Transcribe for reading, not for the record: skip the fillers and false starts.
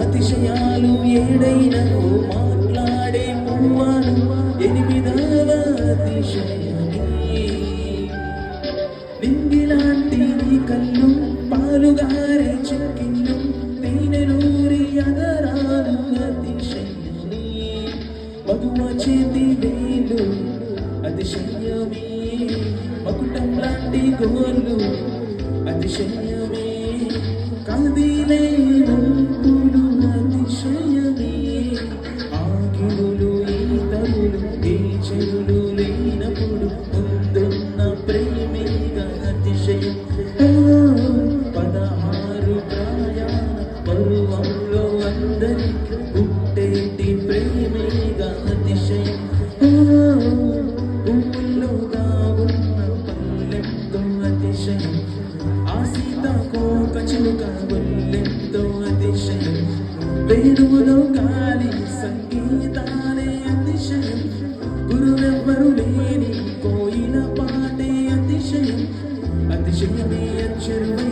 అతిశయాలు ఏడైనను మాట్లాడే పువ్వాను ఎనిమిదవ అతిశయమే. నింగిలాంటి నీ కళ్ళు పాలుగారే చెక్కిళ్ళు తేనెలూరి అదరాలు అతిశయమే. మగువ చేతి వేలు అతిశయమే. మకుటం లాంటి గోళ్ళు అతిశయమే. కదిలే వంపులు అతిశయమే. ఆకిడులు ఈతరులు ఏ చెరులు లేనప్పుడు ముందున్న ప్రేమేగా అతిశయం. 16 ప్రయాణ పరువంలో అందరికి పుట్టేటి ప్రేమేగా అతిశయం. పువ్వుల్లోగా ఉన్న పల్లెంతో అతిశయం. ఆ సీతాకోక చిలుక గొల్లెంతో అతిశయం. వేణువులో గాలి సంగీతాలే అతిశయం. గురువెవ్వరు లేని కోయిల పాటే అతిశయం. అతిశయమే అచ్చరువై